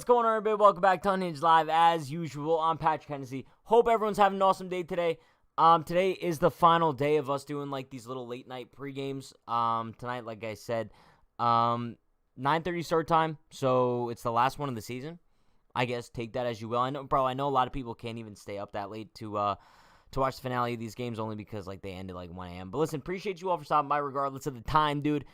What's going on, everybody? Welcome back to Unhinged Live. As usual, I'm Patrick Hennessy. Hope everyone's having an awesome day today. Today is the final day of us doing like these little late night pre-games. Tonight, like I said, 9:30 start time, so it's the last one of the season. I guess take that as you will. I know a lot of people can't even stay up that late to watch the finale of these games only because like they ended like 1 a.m. But listen, appreciate you all for stopping by regardless of the time, dude.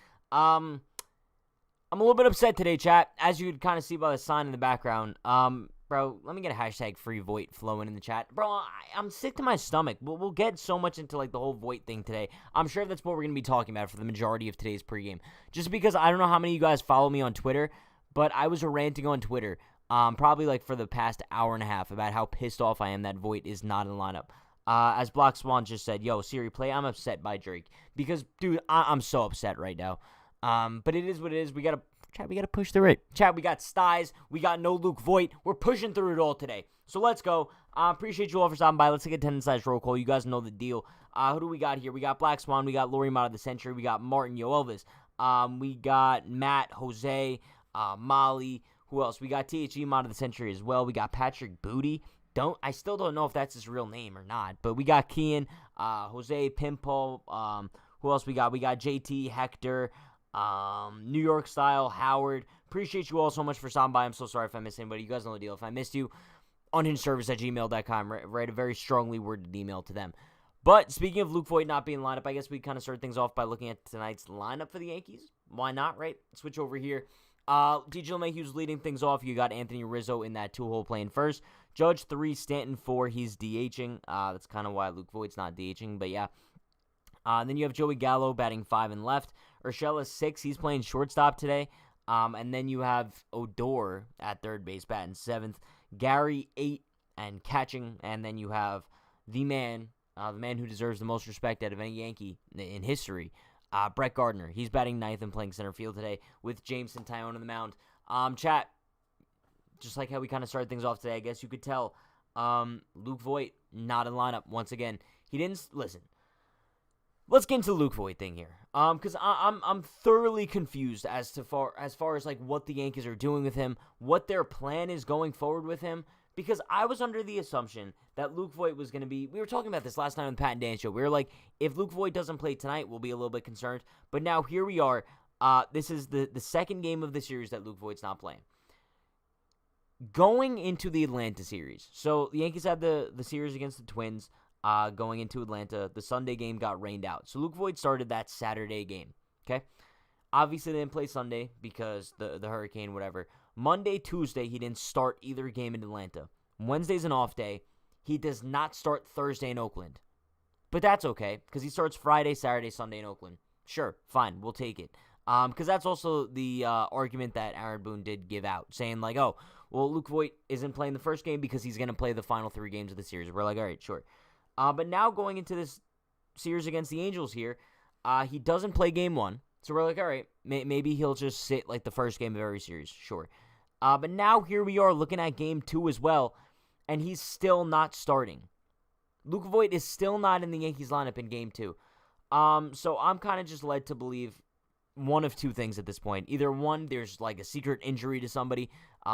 I'm a little bit upset today, chat, as you could kind of see by the sign in the background. Bro, let me get a hashtag free Voit flowing in the chat. Bro, I'm sick to my stomach. We'll get so much into like the whole Voit thing today. I'm sure that's what we're going to be talking about for the majority of today's pregame. Just because I don't know how many of you guys follow me on Twitter, but I was ranting on Twitter probably like for the past hour and a half about how pissed off I am that Voit is not in the lineup. As Black Swan just said, yo, Siri, play I'm Upset by Drake. Because, dude, I'm so upset right now. But it is what it is. We gotta push through it. Chat, we got Styes. We got no Luke Voit. We're pushing through it all today. So let's go. Appreciate you all for stopping by. Let's take a 10-size roll call. You guys know the deal. Who do we got here? We got Black Swan. We got Lori Mod of the Century. We got Martin Yo Elvis. We got Matt, Jose, Molly. Who else? We got THE Mod of the Century as well. We got Patrick Booty. I still don't know if that's his real name or not. But we got Kian, Jose, Pimple. Who else we got? We got JT, Hector. New York Style, Howard. Appreciate you all so much for stopping by. I'm so sorry if I missed anybody. You guys know the deal. If I missed you, unhingedservice@gmail.com. Write a very strongly worded email to them. But speaking of Luke Voit not being lineup, I guess we kind of start things off by looking at tonight's lineup for the Yankees. Why not, right? Switch over here. DJ LeMahieu's leading things off. You got Anthony Rizzo in that two-hole playing first. Judge 3, Stanton 4. He's DHing. That's kind of why Luke Voit's not DHing, but yeah. Then you have Joey Gallo batting 5 and left. Urshela 6, he's playing shortstop today. And then you have Odor at third base batting 7th. Gary 8 and catching. And then you have the man who deserves the most respect out of any Yankee in history, Brett Gardner. He's batting 9th and playing center field today with Jameson Tyone on the mound. Chat, just like how we kind of started things off today, I guess you could tell Luke Voit not in lineup once again. He didn't listen. Let's get into the Luke Voit thing here, because I'm thoroughly confused as far as like what the Yankees are doing with him, what their plan is going forward with him. Because I was under the assumption that Luke Voit was going to be. We were talking about this last night on the Pat and Dan show. We were like, if Luke Voit doesn't play tonight, we'll be a little bit concerned. But now here we are. This is the second game of the series that Luke Voit's not playing. Going into the Atlanta series, so the Yankees had the series against the Twins. Going into Atlanta, the Sunday game got rained out. So Luke Voit started that Saturday game, okay? Obviously, they didn't play Sunday because the hurricane, whatever. Monday, Tuesday, he didn't start either game in Atlanta. Wednesday's an off day. He does not start Thursday in Oakland. But that's okay, because he starts Friday, Saturday, Sunday in Oakland. Sure, fine, we'll take it. Because that's also the argument that Aaron Boone did give out, saying like, oh, well, Luke Voit isn't playing the first game because he's going to play the final 3 games of the series. We're like, all right, sure. But now going into this series against the Angels here, he doesn't play game 1. So we're like, all right, maybe he'll just sit like the first game of every series. Sure. But now here we are looking at game 2 as well, and he's still not starting. Luke Voit is still not in the Yankees lineup in game 2. So I'm kind of just led to believe one of two things at this point. Either one, there's like a secret injury to somebody.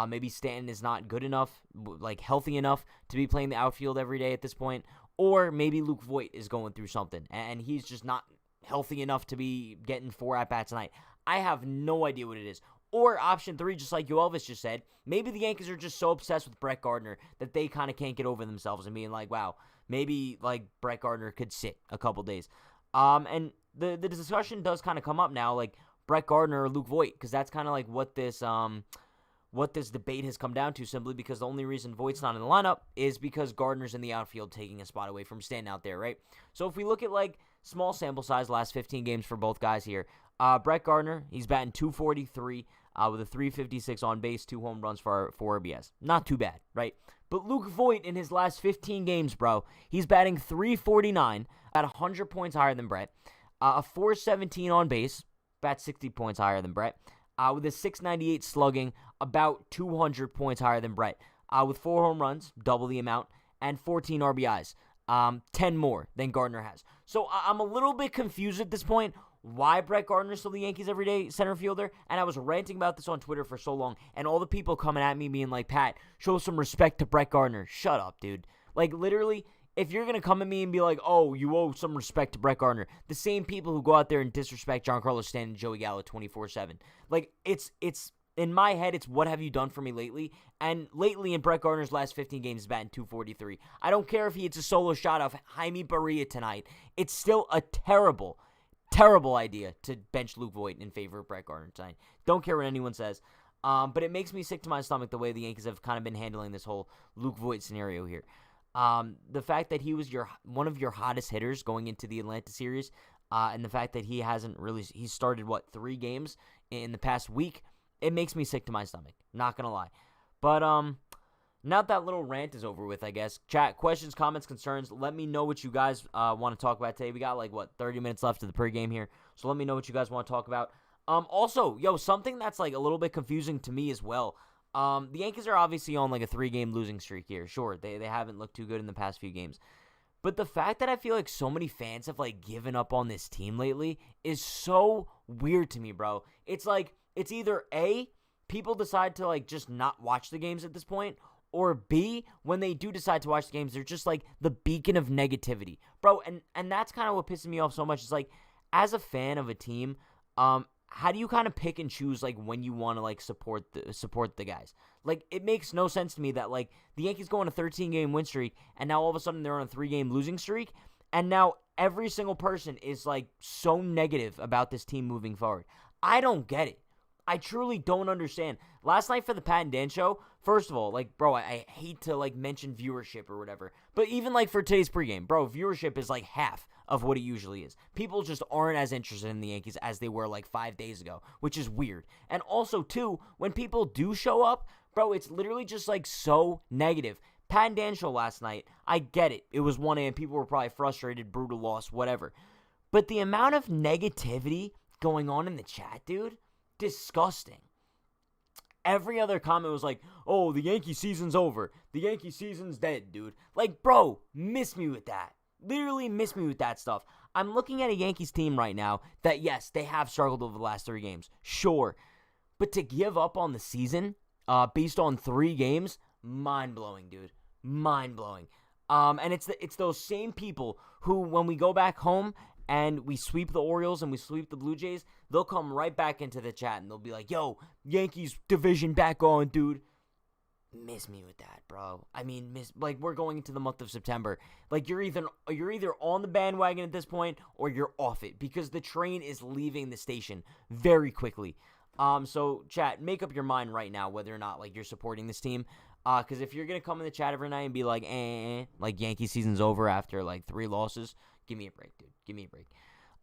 Maybe Stanton is not good enough, like healthy enough to be playing the outfield every day at this point. Or maybe Luke Voit is going through something, and he's just not healthy enough to be getting 4 at-bats tonight. I have no idea what it is. Or option 3, just like you Elvis just said, maybe the Yankees are just so obsessed with Brett Gardner that they kind of can't get over themselves and being like, wow, maybe like Brett Gardner could sit a couple days. And the discussion does kind of come up now, like Brett Gardner or Luke Voit, because that's kind of like what this debate has come down to, simply because the only reason Voigt's not in the lineup is because Gardner's in the outfield taking a spot away from Stanton out there, right? So if we look at like small sample size, last 15 games for both guys here, Brett Gardner, he's batting .243 with a .356 on base, 2 home runs for RBS. Not too bad, right? But Luke Voit in his last 15 games, bro, he's batting .349, at 100 points higher than Brett, a .417 on base, bats 60 points higher than Brett. With a .698 slugging, about 200 points higher than Brett. With 4 home runs, double the amount, and 14 RBIs. 10 more than Gardner has. So I'm a little bit confused at this point why Brett Gardner's still the Yankees' everyday center fielder, and I was ranting about this on Twitter for so long, and all the people coming at me being like, Pat, show some respect to Brett Gardner. Shut up, dude. Like, literally, if you're going to come at me and be like, oh, you owe some respect to Brett Gardner, the same people who go out there and disrespect Giancarlo Stanton and Joey Gallo 24/7. Like, it's in my head, it's what have you done for me lately? And lately in Brett Gardner's last 15 games, he's batting .243. I don't care if he hits a solo shot off Jaime Barria tonight. It's still a terrible idea to bench Luke Voit in favor of Brett Gardner tonight. Don't care what anyone says. But it makes me sick to my stomach the way the Yankees have kind of been handling this whole Luke Voit scenario here. The fact that he was one of your hottest hitters going into the Atlanta series, and the fact that he started, 3 games in the past week, it makes me sick to my stomach. Not going to lie. But now that little rant is over with, I guess. Chat, questions, comments, concerns. Let me know what you guys want to talk about today. We got 30 minutes left of the pregame here. So let me know what you guys want to talk about. Also, something that's a little bit confusing to me as well. The Yankees are obviously on a 3-game losing streak here. Sure, they haven't looked too good in the past few games. But the fact that I feel like so many fans have given up on this team lately is so weird to me, bro. It's it's either A, people decide to just not watch the games at this point, or B, when they do decide to watch the games, they're just the beacon of negativity. Bro, and that's kind of what pisses me off so much. It's as a fan of a team, how do you kind of pick and choose when you want to support the guys? It makes no sense to me that the Yankees go on a 13-game win streak, and now all of a sudden they're on a 3-game losing streak, and now every single person is so negative about this team moving forward. I don't get it. I truly don't understand. Last night for the Pat and Dan show, first of all, bro, I hate to mention viewership or whatever, but even for today's pregame, bro, viewership is half of what it usually is. People just aren't as interested in the Yankees as they were 5 days ago, which is weird. And also, too, when people do show up, bro, it's literally just so negative. Pat and Dan show last night, I get it. It was 1 a.m. People were probably frustrated, brutal loss, whatever. But the amount of negativity going on in the chat, dude, disgusting. Every other comment was oh, the Yankee season's over. The Yankee season's dead, dude. Bro, miss me with that. Literally miss me with that stuff. I'm looking at a Yankees team right now that, yes, they have struggled over the last 3 games. Sure. But to give up on the season based on 3 games, mind-blowing, dude. Mind-blowing. And it's those same people who, when we go back home and we sweep the Orioles and we sweep the Blue Jays, they'll come right back into the chat and they'll be like, yo, Yankees division back on, dude. Miss me with that, bro. I mean, we're going into the month of September. You're either on the bandwagon at this point or you're off it, because the train is leaving the station very quickly. So chat, make up your mind right now whether or not you're supporting this team. Because if you're gonna come in the chat every night and be Yankee season's over after 3 losses, give me a break, dude. Give me a break.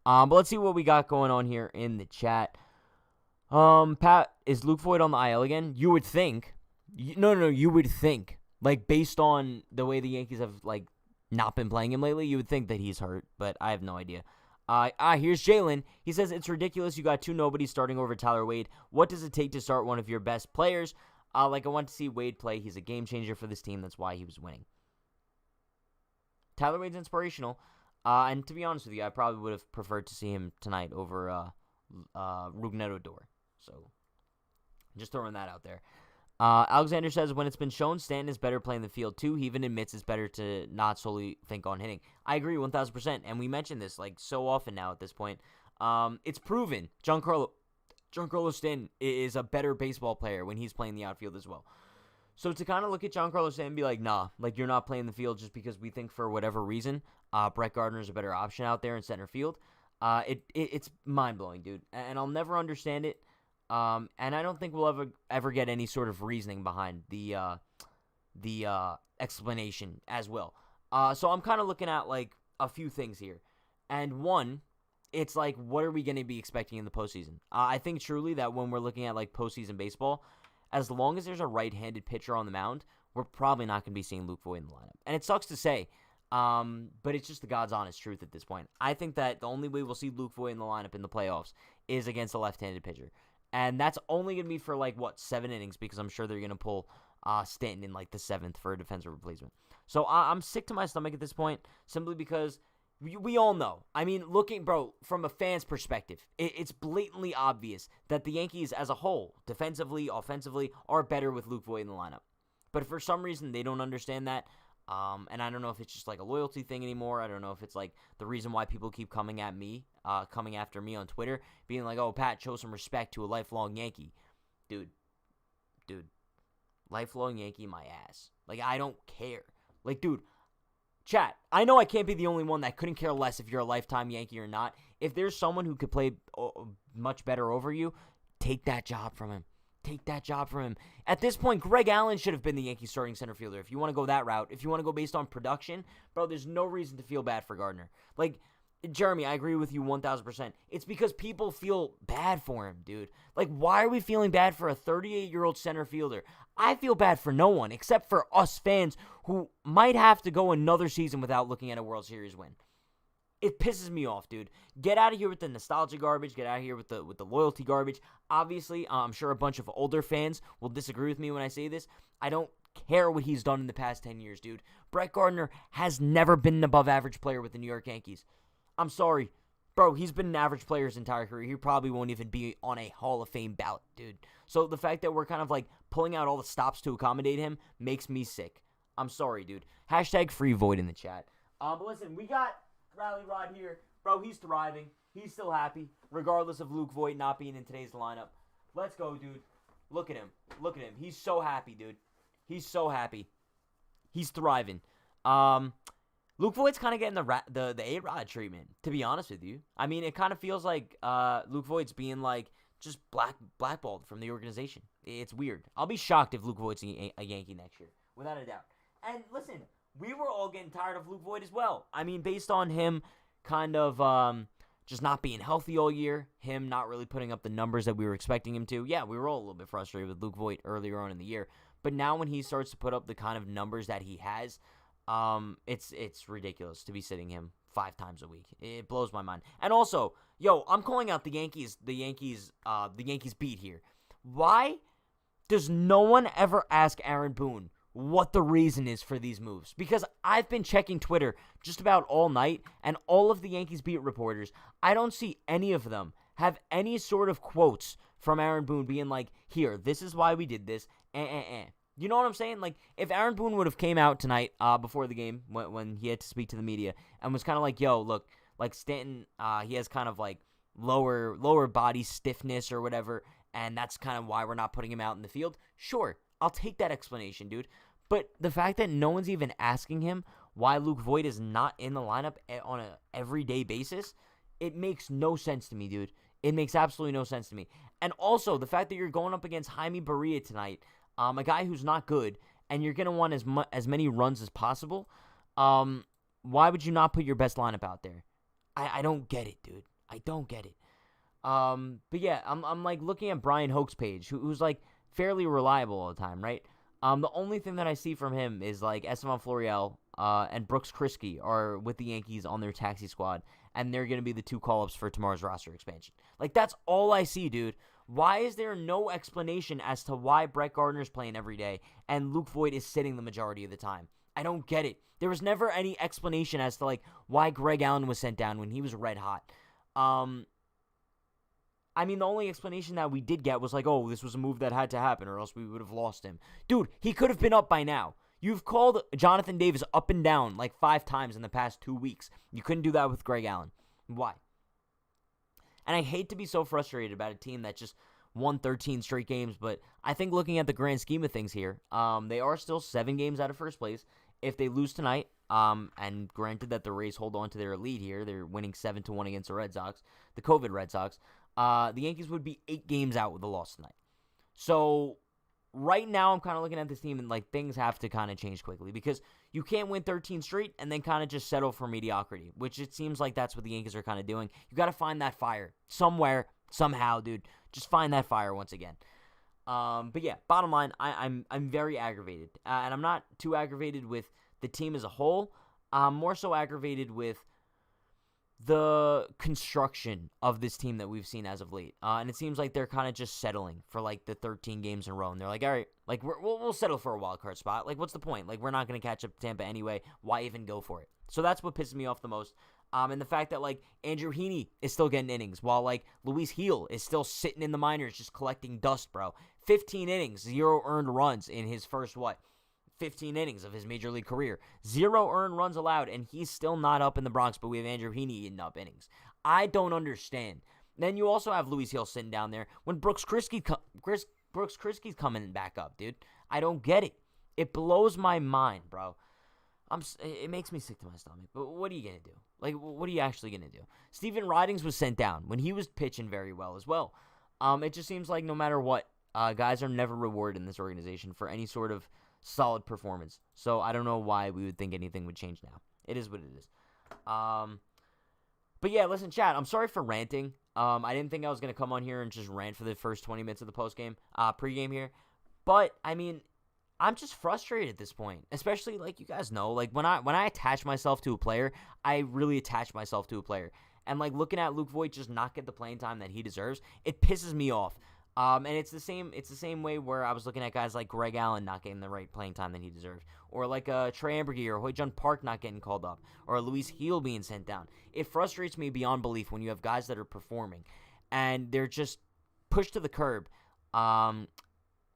But let's see what we got going on here in the chat. Pat, is Luke Voit on the IL again? You would think. No, you would think. Based on the way the Yankees have, not been playing him lately, you would think that he's hurt, but I have no idea. Here's Jalen. He says, it's ridiculous you got 2 nobodies starting over Tyler Wade. What does it take to start one of your best players? I want to see Wade play. He's a game changer for this team. That's why he was winning. Tyler Wade's inspirational. And to be honest with you, I probably would have preferred to see him tonight over Rougned Odor. So, just throwing that out there. Alexander says, when it's been shown Stanton is better playing the field too, he even admits it's better to not solely think on hitting. I agree 1,000%, and we mentioned this so often now at this point. It's proven Giancarlo Stanton is a better baseball player when he's playing the outfield as well. So to kind of look at Giancarlo Stanton and be nah, you're not playing the field just because we think for whatever reason Brett Gardner is a better option out there in center field, it's mind-blowing, dude. And I'll never understand it. And I don't think we'll ever get any sort of reasoning behind the explanation as well. So I'm kind of looking at a few things here. And one, it's what are we going to be expecting in the postseason? I think truly that when we're looking at postseason baseball, as long as there's a right-handed pitcher on the mound, we're probably not going to be seeing Luke Voit in the lineup. And it sucks to say, but it's just the God's honest truth at this point. I think that the only way we'll see Luke Voit in the lineup in the playoffs is against a left-handed pitcher. And that's only going to be for 7 innings, because I'm sure they're going to pull Stanton in the 7th for a defensive replacement. So I'm sick to my stomach at this point, simply because we all know. I mean, looking, bro, from a fan's perspective, it's blatantly obvious that the Yankees as a whole, defensively, offensively, are better with Luke Voit in the lineup. But for some reason, they don't understand that. And I don't know if it's just like a loyalty thing anymore. I don't know if it's like the reason why people keep coming after me on Twitter, being like, oh, Pat, show some respect to a lifelong Yankee. Dude, lifelong Yankee, my ass. Like, I don't care. Like, dude, chat, I know I can't be the only one that couldn't care less if you're a lifetime Yankee or not. If there's someone who could play much better over you, take that job from him. Take that job from him. At this point, Greg Allen should have been the Yankees starting center fielder. If you want to go that route, if you want to go based on production, bro, there's no reason to feel bad for Gardner. Like, Jeremy, I agree with you 1,000%. It's because people feel bad for him, dude. Like, why are we feeling bad for a 38-year-old center fielder? I feel bad for no one except for us fans who might have to go another season without looking at a World Series win. It pisses me off, dude. Get out of here with the nostalgia garbage. Get out of here with the loyalty garbage. Obviously, I'm sure a bunch of older fans will disagree with me when I say this. I don't care what he's done in the past 10 years, dude. Brett Gardner has never been an above-average player with the New York Yankees. I'm sorry. Bro, he's been an average player his entire career. He probably won't even be on a Hall of Fame ballot, dude. So the fact that we're kind of like pulling out all the stops to accommodate him makes me sick. I'm sorry, dude. Hashtag free Voit in the chat. But listen, we got Rally Rod here. Bro, he's thriving. He's still happy, regardless of Luke Voit not being in today's lineup. Let's go, dude. Look at him. Look at him. He's so happy, dude. He's so happy. He's thriving. Luke Voigt's kind of getting the A-Rod treatment, to be honest with you. I mean, it kind of feels like Luke Voigt's being like just blackballed from the organization. It's weird. I'll be shocked if Luke Voigt's a Yankee next year, without a doubt. And listen, we were all getting tired of Luke Voit as well. I mean, based on him kind of just not being healthy all year, him not really putting up the numbers that we were expecting him to. Yeah, we were all a little bit frustrated with Luke Voit earlier on in the year. But now when he starts to put up the kind of numbers that he has, it's ridiculous to be sitting him 5 times a week. It blows my mind. And also, yo, I'm calling out the Yankees beat here. Why does no one ever ask Aaron Boone what the reason is for these moves? Because I've been checking Twitter just about all night, and all of the Yankees beat reporters, I don't see any of them have any sort of quotes from Aaron Boone being like, here, this is why we did this, You know what I'm saying? Like, if Aaron Boone would have came out tonight before the game when he had to speak to the media and was kind of like, yo, look, like Stanton, he has kind of like lower body stiffness or whatever, and that's kind of why we're not putting him out in the field. Sure, I'll take that explanation, dude. But the fact that no one's even asking him why Luke Voit is not in the lineup on an everyday basis, it makes no sense to me, dude. It makes absolutely no sense to me. And also, the fact that you're going up against Jaime Barria tonight, a guy who's not good, and you're going to want as many runs as possible, why would you not put your best lineup out there? I don't get it, dude. I don't get it. But yeah, I'm like looking at Brian Hoke's page, who's like fairly reliable all the time, right? The only thing that I see from him is like Estevan Florial and Brooks Kriske are with the Yankees on their taxi squad, and they're going to be the 2 call-ups for tomorrow's roster expansion. Like, that's all I see, dude. Why is there no explanation as to why Brett Gardner's playing every day and Luke Voit is sitting the majority of the time? I don't get it. There was never any explanation as to, like, why Greg Allen was sent down when he was red hot. I mean, the only explanation that we did get was like, oh, this was a move that had to happen or else we would have lost him. Dude, he could have been up by now. You've called Jonathan Davis up and down like 5 times in the past 2 weeks. You couldn't do that with Greg Allen. Why? And I hate to be so frustrated about a team that just won 13 straight games, but I think looking at the grand scheme of things here, they are still 7 games out of first place. If they lose tonight, and granted that the Rays hold on to their lead here, they're winning 7-1 against the Red Sox, the COVID Red Sox, the Yankees would be 8 games out with a loss tonight. So right now I'm kind of looking at this team and like things have to kind of change quickly because you can't win 13 straight and then kind of just settle for mediocrity, which it seems like that's what the Yankees are kind of doing. You got to find that fire somewhere, somehow, dude. Just find that fire once again. But yeah, bottom line, I'm very aggravated, and I'm not too aggravated with the team as a whole. I'm more so aggravated with the construction of this team that we've seen as of late. And it seems like they're kind of just settling for, like, the 13 games in a row. And they're like, all right, like, we'll settle for a wild card spot. Like, what's the point? Like, we're not going to catch up to Tampa anyway. Why even go for it? So that's what pisses me off the most. And the fact that, like, Andrew Heaney is still getting innings while, like, Luis Heel is still sitting in the minors just collecting dust, bro. 15 innings, 0 earned runs in his first, 15 innings of his major league career. 0 earned runs allowed, and he's still not up in the Bronx, but we have Andrew Heaney eating up innings. I don't understand. Then you also have Luis Hill sitting down there when Brooks Kriskey's coming back up, dude. I don't get it. It blows my mind, bro. It makes me sick to my stomach. But what are you going to do? Like, what are you actually going to do? Steven Ridings was sent down when he was pitching very well as well. It just seems like no matter what, guys are never rewarded in this organization for any sort of solid performance. So I don't know why we would think anything would change now. It is what it is. But yeah, listen, chat, I'm sorry for ranting. I didn't think I was going to come on here and just rant for the first 20 minutes of the pregame here. But, I mean, I'm just frustrated at this point, especially, like, you guys know, like, when I attach myself to a player, I really attach myself to a player. And, like, looking at Luke Voit just not get the playing time that he deserves, it pisses me off. And it's the same way where I was looking at guys like Greg Allen not getting the right playing time that he deserved, or like Trey Ambergy or Hoy-Jun Park not getting called up, or Luis Heel being sent down. It frustrates me beyond belief when you have guys that are performing and they're just pushed to the curb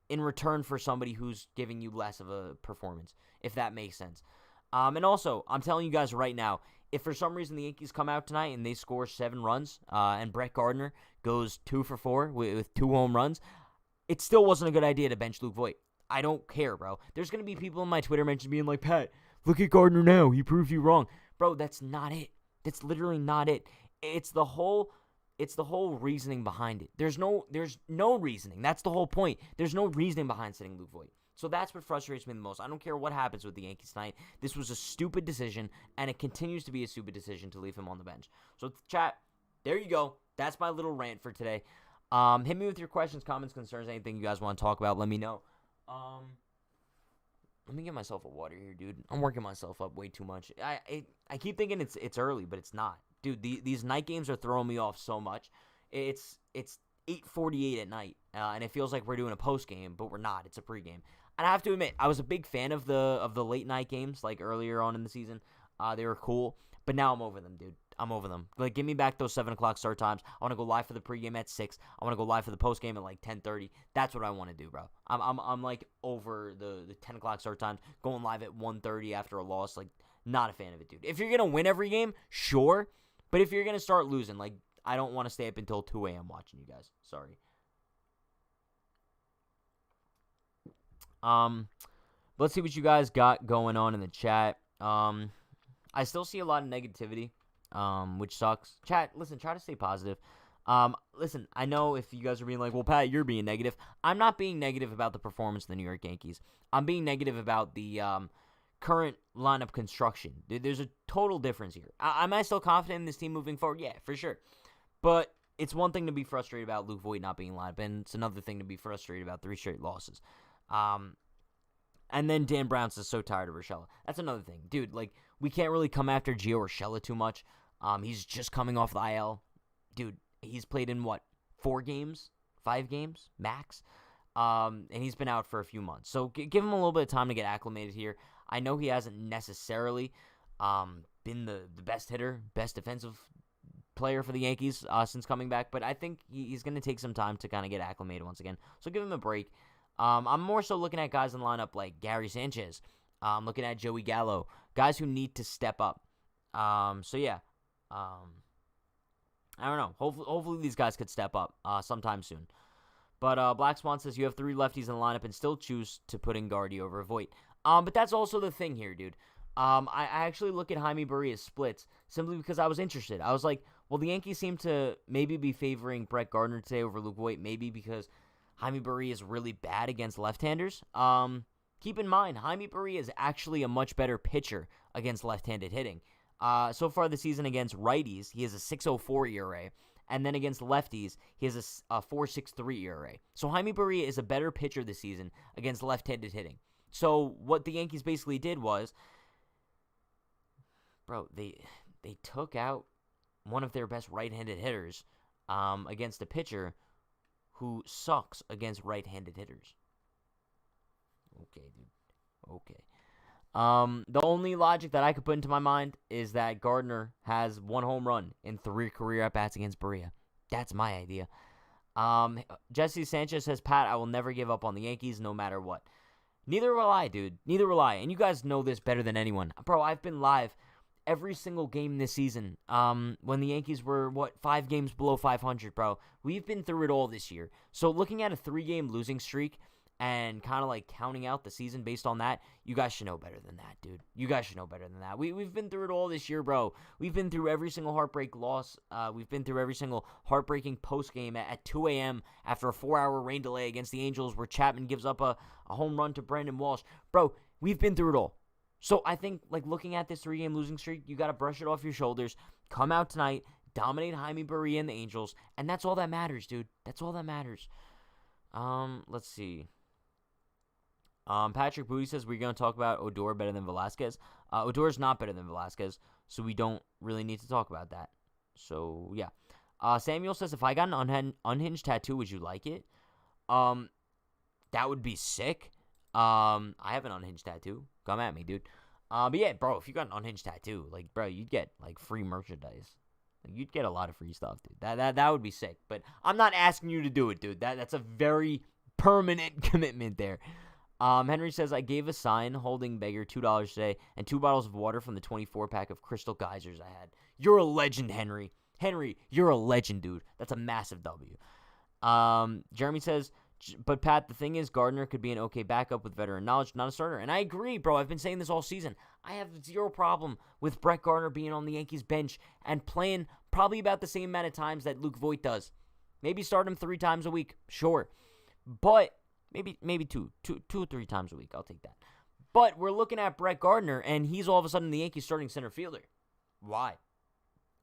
in return for somebody who's giving you less of a performance, if that makes sense. And also, I'm telling you guys right now, if for some reason the Yankees come out tonight and they score 7 runs and Brett Gardner goes 2 for 4 with 2 home runs, it still wasn't a good idea to bench Luke Voit. I don't care, bro. There's going to be people in my Twitter mentions being like, Pat, look at Gardner now. He proved you wrong. Bro, that's not it. That's literally not it. It's the whole reasoning behind it. There's no reasoning. That's the whole point. There's no reasoning behind sitting Luke Voit. So that's what frustrates me the most. I don't care what happens with the Yankees tonight. This was a stupid decision, and it continues to be a stupid decision to leave him on the bench. So, chat, there you go. That's my little rant for today. Hit me with your questions, comments, concerns, anything you guys want to talk about. Let me know. Let me get myself a water here, dude. I'm working myself up way too much. I keep thinking it's early, but it's not. Dude, these night games are throwing me off so much. It's 8:48 at night, and it feels like we're doing a post game, but we're not. It's a pregame. And I have to admit, I was a big fan of the late night games, like earlier on in the season. They were cool, but now I'm over them, dude. I'm over them. Like, give me back those 7 o'clock start times. I want to go live for the pregame at 6. I want to go live for the postgame at like 10:30. That's what I want to do, bro. I'm like over the 10 o'clock start times. Going live at 1:30 after a loss, like, not a fan of it, dude. If you're gonna win every game, sure, but if you're gonna start losing, like, I don't want to stay up until 2 a.m. watching you guys. Sorry. Let's see what you guys got going on in the chat. I still see a lot of negativity, which sucks. Chat, listen, try to stay positive. Listen, I know if you guys are being like, well, Pat, you're being negative. I'm not being negative about the performance of the New York Yankees. I'm being negative about the current lineup construction. There's a total difference here. Am I still confident in this team moving forward? Yeah, for sure. But it's one thing to be frustrated about Luke Voit not being lined up, and it's another thing to be frustrated about 3 straight losses. And then Dan Brown says so tired of Urshela. That's another thing. Dude, like, we can't really come after Gio Urshela too much. He's just coming off the IL. Dude, he's played in, 4 games? 5 games? Max? And he's been out for a few months. So give him a little bit of time to get acclimated here. I know he hasn't necessarily been the best hitter, best defensive player for the Yankees since coming back, but I think he's going to take some time to kind of get acclimated once again. So give him a break. I'm more so looking at guys in the lineup like Gary Sanchez. I'm looking at Joey Gallo, guys who need to step up. So yeah, I don't know. Hopefully these guys could step up sometime soon. But Black Swan says you have 3 lefties in the lineup and still choose to put in Guardy over Voit. But that's also the thing here, dude. I actually look at Jaime Barria's splits simply because I was interested. I was like, well, the Yankees seem to maybe be favoring Brett Gardner today over Luke Voit, maybe because Jaime Barria is really bad against left-handers. Keep in mind, Jaime Barria is actually a much better pitcher against left-handed hitting. So far this season against righties, he has a 6.04 ERA, and then against lefties, he has a 4.63 ERA. So Jaime Barria is a better pitcher this season against left-handed hitting. So what the Yankees basically did was, bro, they took out one of their best right-handed hitters against a pitcher who sucks against right-handed hitters. Okay, dude. Okay. The only logic that I could put into my mind is that Gardner has 1 home run in 3 career at-bats against Berea. That's my idea. Jesse Sanchez says, Pat, I will never give up on the Yankees no matter what. Neither will I, dude. Neither will I. And you guys know this better than anyone. Bro, I've been live every single game this season. When the Yankees were, 5 games below 500, bro. We've been through it all this year. So looking at a 3-game losing streak and kind of like counting out the season based on that, you guys should know better than that, dude. You guys should know better than that. We've been through it all this year, bro. We've been through every single heartbreak loss. We've been through every single heartbreaking postgame at 2 a.m. after a 4-hour rain delay against the Angels where Chapman gives up a home run to Brandon Walsh. Bro, we've been through it all. So I think, like, looking at this 3-game losing streak, you got to brush it off your shoulders, come out tonight, dominate Jaime Berea and the Angels, and that's all that matters, dude. That's all that matters. Let's see. Patrick Booty says we're going to talk about Odor better than Velasquez. Odor's not better than Velasquez, so we don't really need to talk about that. So, yeah. Samuel says, if I got an unhinged tattoo, would you like it? That would be sick. I have an unhinged tattoo. Come at me, dude. But yeah, bro, if you got an unhinged tattoo, like, bro, you'd get, like, free merchandise. Like, you'd get a lot of free stuff, dude. That would be sick. But I'm not asking you to do it, dude. That's a very permanent commitment there. Henry says, I gave a sign holding beggar $2 today and 2 bottles of water from the 24-pack of Crystal Geysers I had. You're a legend, Henry. Henry, you're a legend, dude. That's a massive W. Jeremy says, but Pat, the thing is, Gardner could be an okay backup with veteran knowledge, not a starter. And I agree, bro. I've been saying this all season. I have zero problem with Brett Gardner being on the Yankees bench and playing probably about the same amount of times that Luke Voit does. Maybe start him 3 times a week, sure. But maybe two or 3 times a week. I'll take that. But we're looking at Brett Gardner, and he's all of a sudden the Yankees starting center fielder. Why?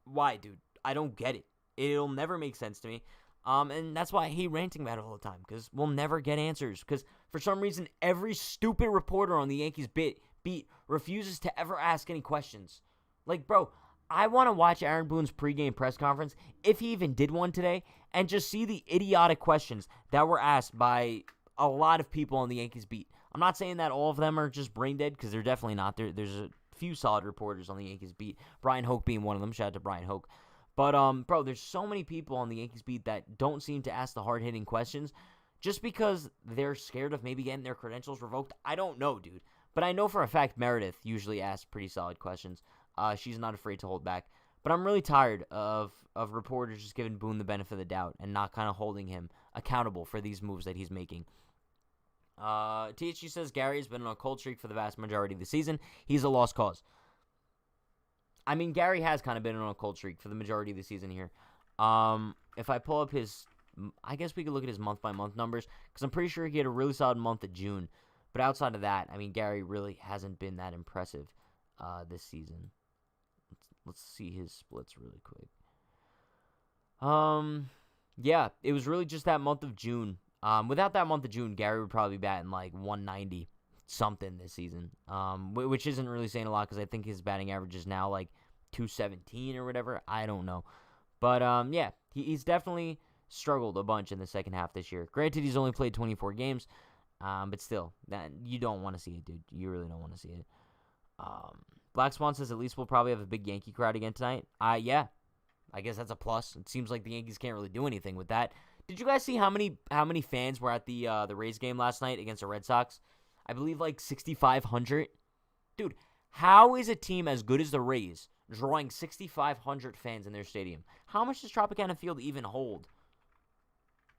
Why, dude? I don't get it. It'll never make sense to me. And that's why I hate ranting about it all the time, because we'll never get answers. Because for some reason, every stupid reporter on the Yankees beat refuses to ever ask any questions. Like, bro, I want to watch Aaron Boone's pregame press conference, if he even did one today, and just see the idiotic questions that were asked by a lot of people on the Yankees beat. I'm not saying that all of them are just brain dead, because they're definitely not. There's a few solid reporters on the Yankees beat. Brian Hoke being one of them. Shout out to Brian Hoke. But, bro, there's so many people on the Yankees beat that don't seem to ask the hard-hitting questions just because they're scared of maybe getting their credentials revoked. I don't know, dude. But I know for a fact Meredith usually asks pretty solid questions. She's not afraid to hold back. But I'm really tired of reporters just giving Boone the benefit of the doubt and not kind of holding him accountable for these moves that he's making. THG says Gary has been on a cold streak for the vast majority of the season. He's a lost cause. I mean, Gary has kind of been on a cold streak for the majority of the season here. If I pull up his, I guess we could look at his month-by-month numbers, because I'm pretty sure he had a really solid month of June. But outside of that, I mean, Gary really hasn't been that impressive this season. Let's see his splits really quick. Yeah, it was really just that month of June. Without that month of June, Gary would probably be batting like 190 something this season, which isn't really saying a lot because I think his batting average is now like 217 or whatever. I don't know. But, yeah, he's definitely struggled a bunch in the second half this year. Granted, he's only played 24 games, but still, you don't want to see it, dude. You really don't want to see it. Black Swan says at least we'll probably have a big Yankee crowd again tonight. Yeah, I guess that's a plus. It seems like the Yankees can't really do anything with that. Did you guys see how many fans were at the Rays game last night against the Red Sox? I believe like 6,500. Dude, how is a team as good as the Rays drawing 6,500 fans in their stadium? How much does Tropicana Field even hold?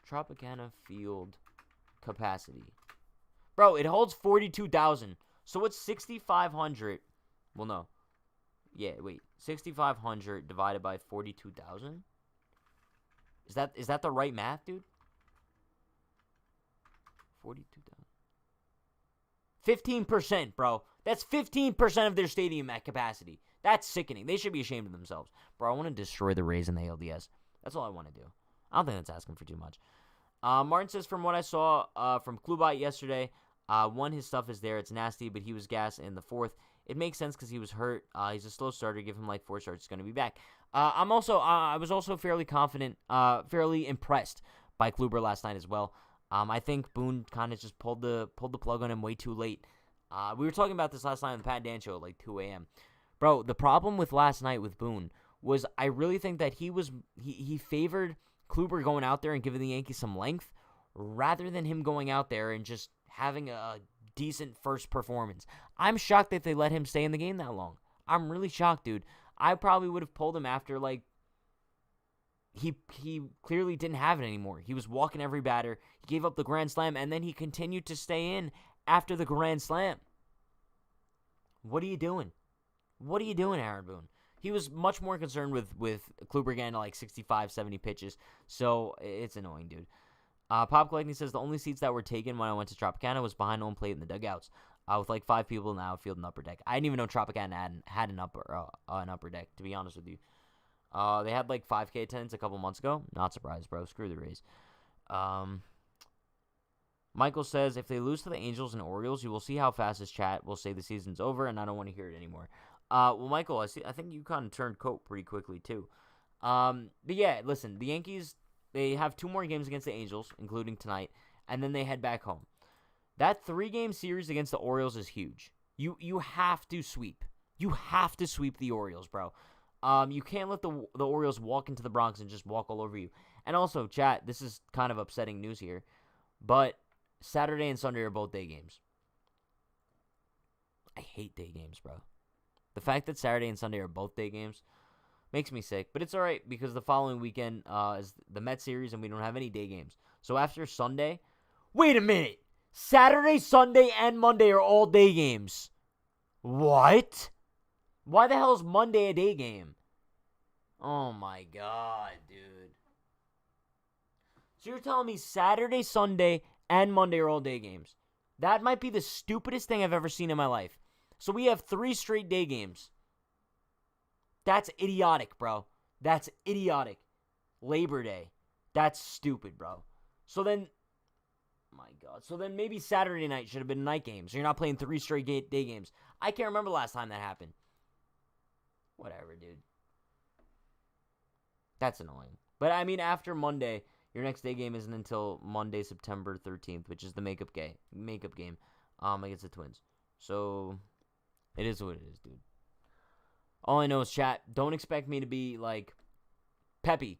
Tropicana Field capacity. Bro, it holds 42,000. So what's 6,500? Well, no. Yeah, wait. 6,500 divided by 42,000? Is that the right math, dude? 42,000. 15%, bro. That's 15% of their stadium at capacity. That's sickening. They should be ashamed of themselves. Bro, I want to destroy the Rays in the ALDS. That's all I want to do. I don't think that's asking for too much. Martin says, from what I saw from Klubat yesterday, one, his stuff is there. It's nasty, but he was gassed in the fourth. it makes sense because he was hurt. He's a slow starter. Give him like 4 starts. He's going to be back. I was also fairly confident, fairly impressed by Kluber last night as well. I think Boone kind of just pulled the plug on him way too late. We were talking about this last night on the Pat Dan show at like 2 a.m. Bro, the problem with last night with Boone was I really think that he favored Kluber going out there and giving the Yankees some length rather than him going out there and just having a decent first performance. I'm shocked that they let him stay in the game that long. I'm really shocked, dude. I probably would have pulled him after, like, he clearly didn't have it anymore. He was walking every batter. He gave up the grand slam, and then he continued to stay in after the grand slam. What are you doing? What are you doing, Aaron Boone? He was much more concerned with Kluber getting to like 65, 70 pitches, so it's annoying, dude. Pop Collecting says the only seats that were taken when I went to Tropicana was behind home plate in the dugouts, with like 5 people in the outfield and upper deck. I didn't even know Tropicana had an upper deck, to be honest with you. They had like 5K attendance a couple months ago. Not surprised, bro. Screw the Rays. Michael says, if they lose to the Angels and Orioles, you will see how fast this chat will say the season's over, and I don't want to hear it anymore. Well, Michael, I think you kind of turned coat pretty quickly, too. But yeah, listen, the Yankees, they have 2 more games against the Angels, including tonight, and then they head back home. That 3-game series against the Orioles is huge. You have to sweep. You have to sweep the Orioles, bro. You can't let the Orioles walk into the Bronx and just walk all over you. And also, chat, this is kind of upsetting news here, but Saturday and Sunday are both day games. I hate day games, bro. The fact that Saturday and Sunday are both day games makes me sick, but it's all right because the following weekend is the Mets series and we don't have any day games. So after Sunday, wait a minute. Saturday, Sunday, and Monday are all day games. What? Why the hell is Monday a day game? Oh my god, dude. So you're telling me Saturday, Sunday, and Monday are all day games. That might be the stupidest thing I've ever seen in my life. So we have 3 straight day games. That's idiotic, bro. That's idiotic. Labor Day. That's stupid, bro. So then, my god. So then maybe Saturday night should have been a night game. So you're not playing 3 straight day games. I can't remember last time that happened. Whatever, dude. That's annoying. But I mean, after Monday, your next day game isn't until Monday, September 13th, which is the makeup game against the Twins. So it is what it is, dude. All I know is, chat, don't expect me to be like peppy.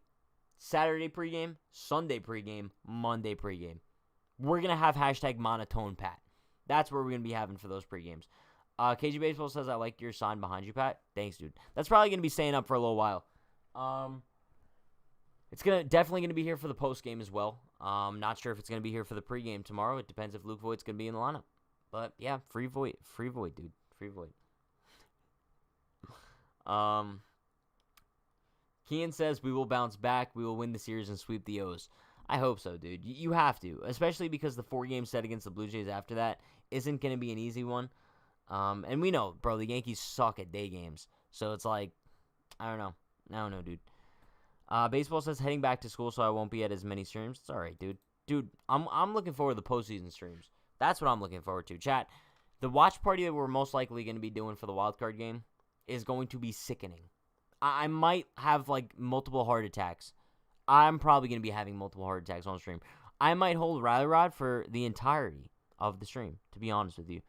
Saturday pregame, Sunday pregame, Monday pregame. We're going to have hashtag monotone Pat. That's where we're going to be having for those pregames. KG Baseball says, I like your sign behind you, Pat. Thanks, dude. That's probably going to be staying up for a little while. It's definitely going to be here for the post game as well. Not sure if it's going to be here for the pregame tomorrow. It depends if Luke Voigt's going to be in the lineup. But yeah, free Voit, dude. Free Voit. Kian says, we will bounce back. We will win the series and sweep the O's. I hope so, dude. You have to, especially because the 4-game set against the Blue Jays after that isn't going to be an easy one. And we know, bro, the Yankees suck at day games. So it's like, I don't know, dude. Baseball says, heading back to school, so I won't be at as many streams. It's all right, dude. Dude, I'm looking forward to the postseason streams. That's what I'm looking forward to. Chat, the watch party that we're most likely going to be doing for the wild card game is going to be sickening. I might have, like, multiple heart attacks. I'm probably going to be having multiple heart attacks on stream. I might hold Riley Rod for the entirety of the stream, to be honest with you.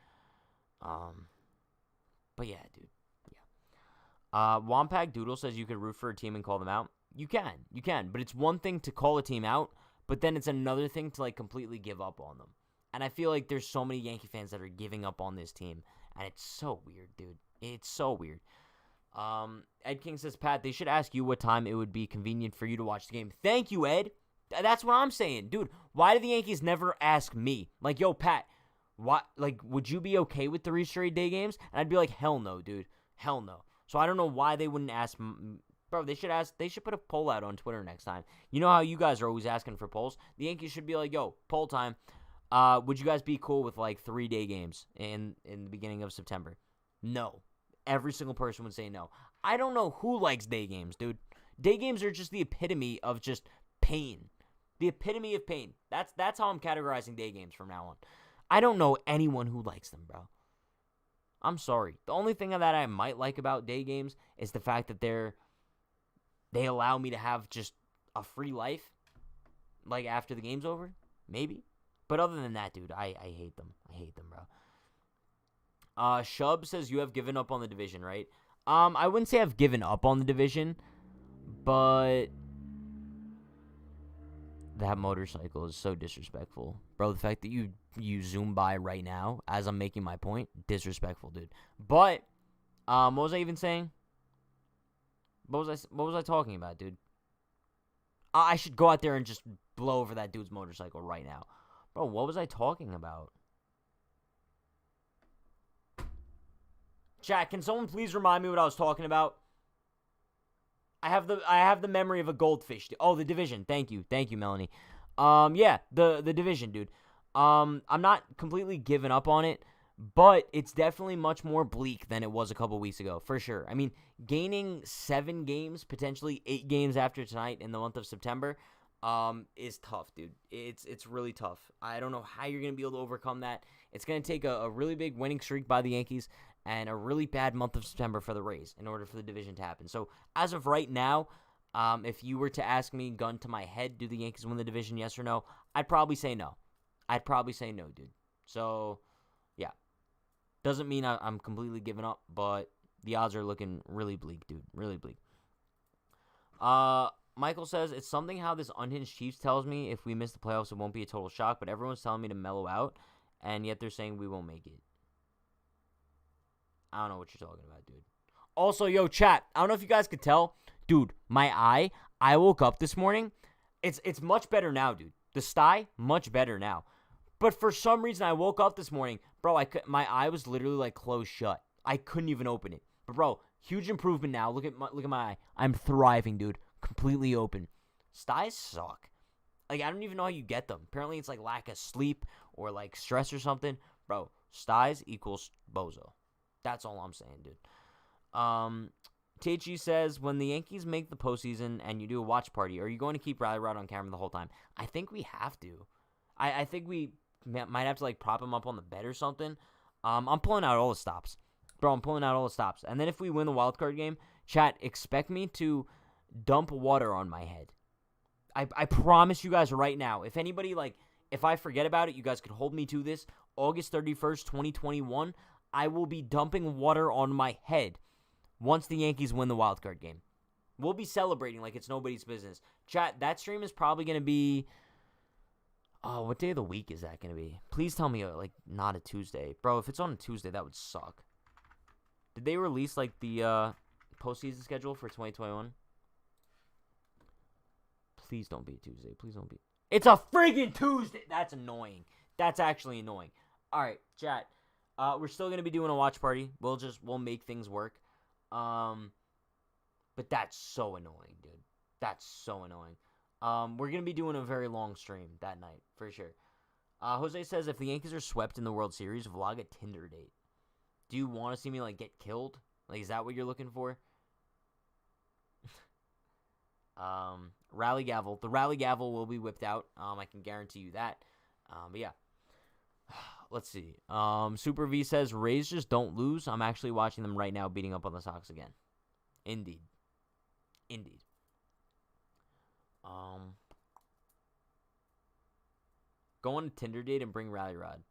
But yeah, dude. Yeah. Wampag Doodle says you could root for a team and call them out. You can. But it's one thing to call a team out, but then it's another thing to, like, completely give up on them. And I feel like there's so many Yankee fans that are giving up on this team. And it's so weird, dude. It's so weird. Ed King says, Pat, they should ask you what time it would be convenient for you to watch the game. Thank you, Ed. That's what I'm saying. Dude, why do the Yankees never ask me? Like, yo, Pat, would you be okay with 3 straight day games? And I'd be like, hell no, dude. Hell no. So I don't know why they wouldn't ask. Bro, they should put a poll out on Twitter next time. You know how you guys are always asking for polls? The Yankees should be like, yo, poll time. Would you guys be cool with, like, 3 day games in the beginning of September? No. Every single person would say no. I don't know who likes day games, dude. Day games are just the epitome of just pain. The epitome of pain. That's how I'm categorizing day games from now on. I don't know anyone who likes them, bro. I'm sorry. The only thing that I might like about day games is the fact that they allow me to have just a free life, like after the game's over, maybe. But other than that, dude, I hate them. I hate them, bro. Shub says you have given up on the division, right? I wouldn't say I've given up on the division, but that motorcycle is so disrespectful. Bro, the fact that you zoom by right now as I'm making my point, disrespectful, dude. But, what was I even saying? What was I talking about, dude? I should go out there and just blow over that dude's motorcycle right now. Bro, what was I talking about? Chat, can someone please remind me what I was talking about? I have the memory of a goldfish. Oh, the division. Thank you, Melanie. Yeah, the division, dude. I'm not completely giving up on it, but it's definitely much more bleak than it was a couple weeks ago, for sure. I mean, gaining 7 games, potentially 8 games after tonight in the month of September, is tough, dude. It's really tough. I don't know how you're gonna be able to overcome that. It's gonna take a really big winning streak by the Yankees and a really bad month of September for the Rays in order for the division to happen. So as of right now, if you were to ask me, gun to my head, do the Yankees win the division, yes or no? I'd probably say no. Dude. So, yeah. Doesn't mean I'm completely giving up, but the odds are looking really bleak, dude. Really bleak. Michael says, it's something how this Unhinged Chiefs tells me if we miss the playoffs, it won't be a total shock, but everyone's telling me to mellow out, and yet they're saying we won't make it. I don't know what you're talking about, dude. Also, yo, chat, I don't know if you guys could tell. Dude, my eye, I woke up this morning. It's much better now, dude. The sty, much better now. But for some reason, I woke up this morning. Bro, my eye was literally, like, closed shut. I couldn't even open it. But, bro, huge improvement now. Look at my eye. I'm thriving, dude. Completely open. Styes suck. Like, I don't even know how you get them. Apparently, it's, like, lack of sleep or, like, stress or something. Bro, styes equals bozo. That's all I'm saying, dude. THG says, when the Yankees make the postseason and you do a watch party, are you going to keep Riley Rod on camera the whole time? I think we have to. I think we might have to, like, prop him up on the bed or something. I'm pulling out all the stops. Bro, I'm pulling out all the stops. And then if we win the wild card game, chat, expect me to dump water on my head. I promise you guys right now. If anybody, like, if I forget about it, you guys could hold me to this. August 31st, 2021, I will be dumping water on my head once the Yankees win the wild card game. We'll be celebrating like it's nobody's business. Chat, that stream is probably going to be... Oh, what day of the week is that going to be? Please tell me, like, not a Tuesday. Bro, if it's on a Tuesday, that would suck. Did they release, like, the postseason schedule for 2021? Please don't be a Tuesday. Please don't be. It's a friggin' Tuesday! That's annoying. That's actually annoying. All right, chat. We're still going to be doing a watch party. We'll make things work. But that's so annoying, dude. That's so annoying. We're going to be doing a very long stream that night, for sure. Jose says, if the Yankees are swept in the World Series, vlog a Tinder date. Do you want to see me, like, get killed? Like, is that what you're looking for? Rally gavel. The rally gavel will be whipped out. I can guarantee you that. But yeah. Let's see. Super V says, Rays just don't lose. I'm actually watching them right now beating up on the Sox again. Indeed. Go on a Tinder date and bring Rally Rod.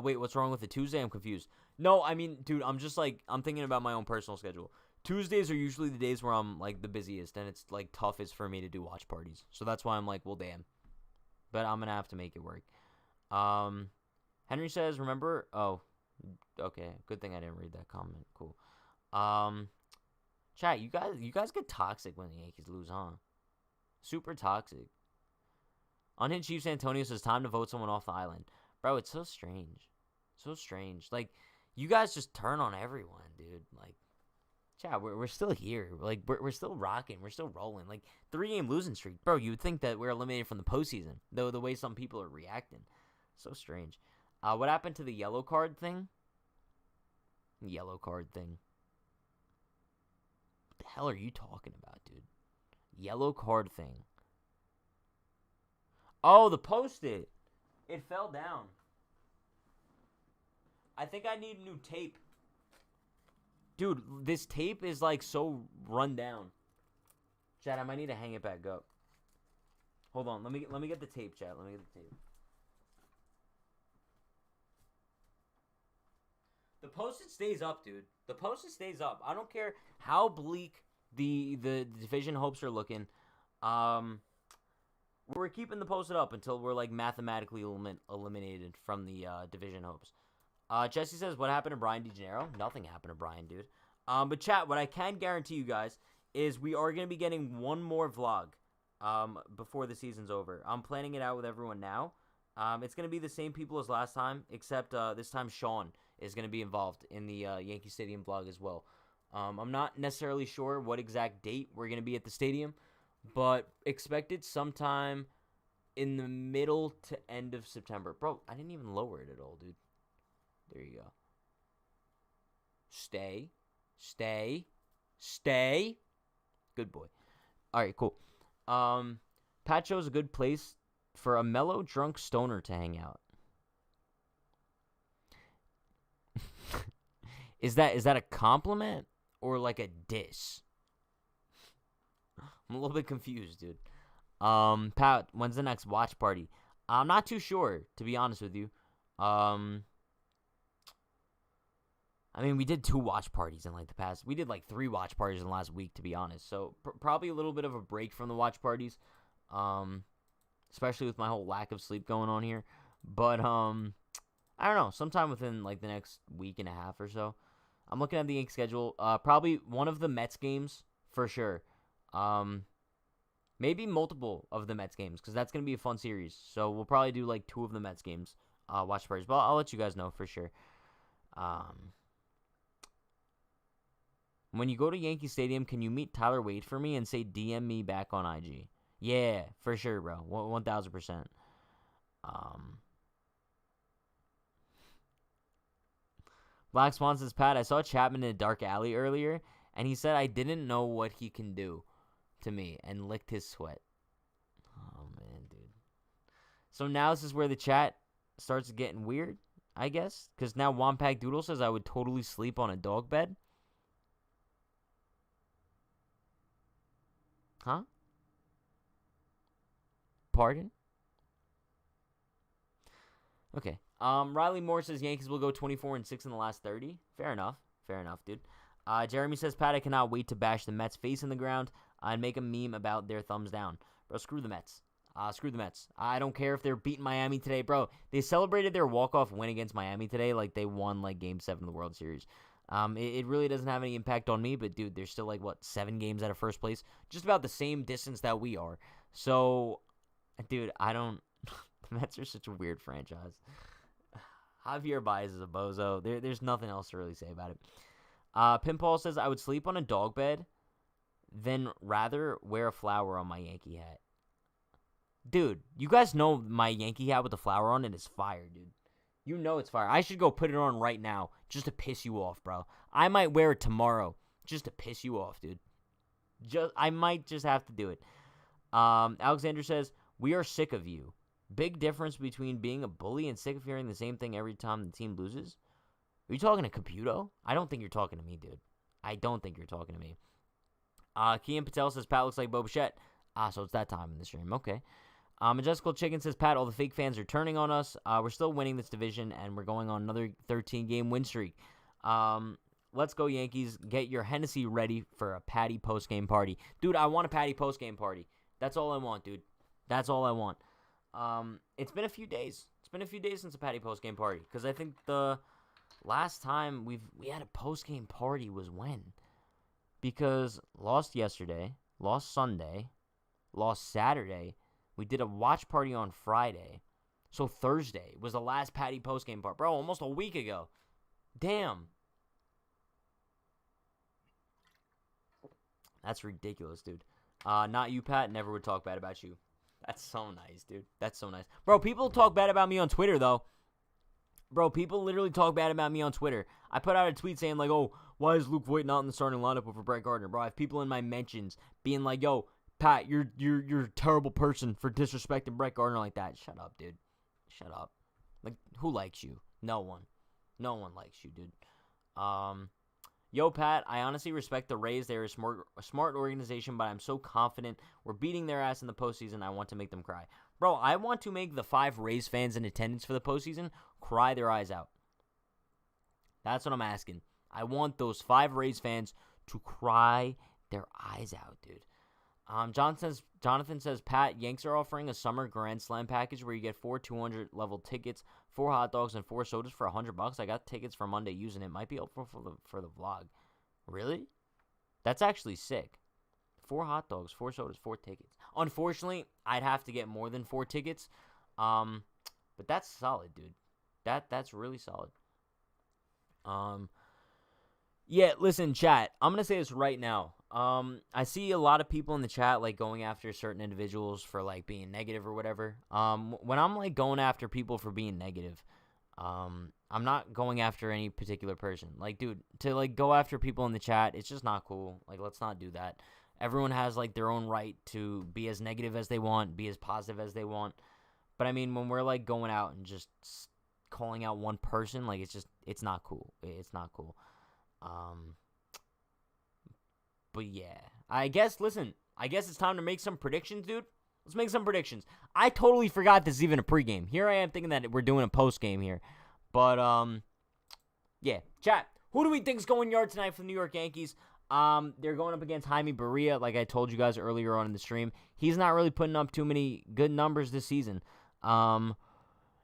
Wait, what's wrong with the Tuesday? I'm confused. No, I mean, dude, I'm thinking about my own personal schedule. Tuesdays are usually the days where I'm, like, the busiest, and it's, like, toughest for me to do watch parties. So that's why I'm like, well, damn. But I'm going to have to make it work. Henry says, remember? Oh, okay. Good thing I didn't read that comment. Cool. Chat, you guys get toxic when the Yankees lose, huh? Super toxic. Unhinged Chiefs Antonio says, time to vote someone off the island. Bro, it's so strange. So strange. Like, you guys just turn on everyone, dude. Like, chat, we're still here. Like, we're still rocking. We're still rolling. Like, 3-game losing streak. Bro, you would think that we're eliminated from the postseason, though the way some people are reacting. So strange. What happened to the yellow card thing? Yellow card thing. What the hell are you talking about, dude? Yellow card thing. Oh, the Post-it. It fell down. I think I need new tape. Dude, this tape is like so run down. Chad, I might need to hang it back up. Hold on, let me get the tape, Chad. Let me get the tape. The Postage stays up, dude. The Postage stays up. I don't care how bleak the division hopes are looking. We're keeping the Posted up until we're like mathematically eliminated from the division hopes. Jesse says, what happened to Brian DeGennaro? Nothing happened to Brian, dude. But chat, what I can guarantee you guys is we are going to be getting one more vlog before the season's over. I'm planning it out with everyone now. It's going to be the same people as last time, except this time Sean is going to be involved in the Yankee Stadium vlog as well. I'm not necessarily sure what exact date we're going to be at the stadium, but expect it sometime in the middle to end of September. Bro, I didn't even lower it at all, dude. There you go. Stay. Good boy. All right, cool. Pat shows a good place for a mellow drunk stoner to hang out. Is that a compliment or like a diss? I'm a little bit confused, dude. Pat, when's the next watch party? I'm not too sure, to be honest with you. I mean, we did 2 watch parties in like the past. We did like 3 watch parties in the last week, to be honest. So probably a little bit of a break from the watch parties, especially with my whole lack of sleep going on here. But I don't know. Sometime within like the next week and a half or so. I'm looking at the Yankees schedule. Probably one of the Mets games for sure. Maybe multiple of the Mets games because that's gonna be a fun series. So we'll probably do like 2 of the Mets games watch parties. But I'll let you guys know for sure. When you go to Yankee Stadium, can you meet Tyler Wade for me and say DM me back on IG? Yeah, for sure, bro. 1,000%. Black Swan says, Pat, I saw Chapman in a dark alley earlier, and he said I didn't know what he can do to me and licked his sweat. Oh, man, dude. So now this is where the chat starts getting weird, I guess, because now Wampag Doodle says I would totally sleep on a dog bed. Huh? Pardon? Okay. Riley Moore says Yankees will go 24-6 in the last 30. Fair enough, dude. Jeremy says, Pat, I cannot wait to bash the Mets face in the ground and make a meme about their thumbs down. Bro, screw the Mets. Screw the Mets. I don't care if they're beating Miami today. Bro, they celebrated their walk-off win against Miami today like they won like Game 7 of the World Series. It really doesn't have any impact on me, but, dude, they're still, like, 7 games out of first place? Just about the same distance that we are. So, dude, I don't... the Mets are such a weird franchise. Javier Baez is a bozo. There's nothing else to really say about it. Pinball says, I would sleep on a dog bed, then rather wear a flower on my Yankee hat. Dude, you guys know my Yankee hat with the flower on it is fire, dude. You know it's fire. I should go put it on right now just to piss you off, bro. I might wear it tomorrow just to piss you off, dude. I might just have to do it. Alexander says, we are sick of you. Big difference between being a bully and sick of hearing the same thing every time the team loses. Are you talking to Caputo? I don't think you're talking to me, dude. I don't think you're talking to me. Kian Patel says, Pat looks like Bo Bichette. So it's that time in the stream. Okay. Majestical Chicken says, Pat, all the fake fans are turning on us. We're still winning this division, and we're going on another 13-game win streak. Let's go, Yankees. Get your Hennessy ready for a Patty post-game party. Dude, I want a Patty post-game party. That's all I want, dude. That's all I want. It's been a few days. It's been a few days since a Patty post-game party, because I think the last time we had a post-game party was when? Because lost yesterday, lost Sunday, lost Saturday. We did a watch party on Friday. So Thursday was the last Patty postgame part. Bro, almost a week ago. Damn. That's ridiculous, dude. Not you, Pat. Never would talk bad about you. That's so nice, dude. That's so nice. Bro, people talk bad about me on Twitter, though. Bro, people literally talk bad about me on Twitter. I put out a tweet saying, like, oh, why is Luke Voit not in the starting lineup over Brett Gardner? Bro, I have people in my mentions being like, yo, Pat, you're a terrible person for disrespecting Brett Gardner like that. Shut up, dude. Shut up. Like, who likes you? No one. No one likes you, dude. Yo, Pat, I honestly respect the Rays. They're a smart organization, but I'm so confident we're beating their ass in the postseason. I want to make them cry. Bro, I want to make the 5 Rays fans in attendance for the postseason cry their eyes out. That's what I'm asking. I want those 5 Rays fans to cry their eyes out, dude. Jonathan says, Pat, Yanks are offering a summer Grand Slam package where you get 4 200 level tickets, 4 hot dogs, and 4 sodas for $100. I got tickets for Monday using it. Might be helpful for the vlog. Really? That's actually sick. 4 hot dogs, 4 sodas, 4 tickets. Unfortunately, I'd have to get more than 4 tickets. But that's solid, dude. That's really solid. Yeah, listen, chat. I'm going to say this right now. I see a lot of people in the chat, like, going after certain individuals for, like, being negative or whatever. When I'm, like, going after people for being negative, I'm not going after any particular person. Like, dude, to, like, go after people in the chat, it's just not cool. Like, let's not do that. Everyone has, like, their own right to be as negative as they want, be as positive as they want. But, I mean, when we're, like, going out and just calling out one person, like, it's not cool. It's not cool. But yeah, I guess it's time to make some predictions, dude. Let's make some predictions. I totally forgot this is even a pregame. Here I am thinking that we're doing a postgame here. But, yeah. Chat, who do we think's going yard tonight for the New York Yankees? They're going up against Jaime Barria, like I told you guys earlier on in the stream. He's not really putting up too many good numbers this season.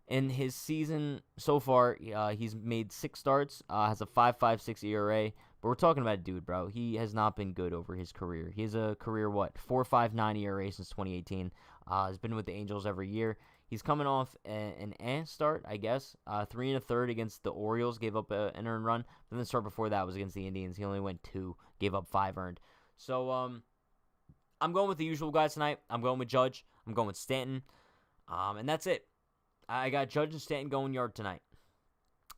In his season so far, he's made 6 starts, has a 5.56 ERA. But we're talking about a dude, bro. He has not been good over his career. He has a career, 4.59 ERA since 2018. Has been with the Angels every year. He's coming off an start, I guess. 3 1/3 against the Orioles, gave up an earned run. Then the start before that was against the Indians. He only went 2, gave up 5 earned. So, I'm going with the usual guys tonight. I'm going with Judge. I'm going with Stanton. And that's it. I got Judge and Stanton going yard tonight.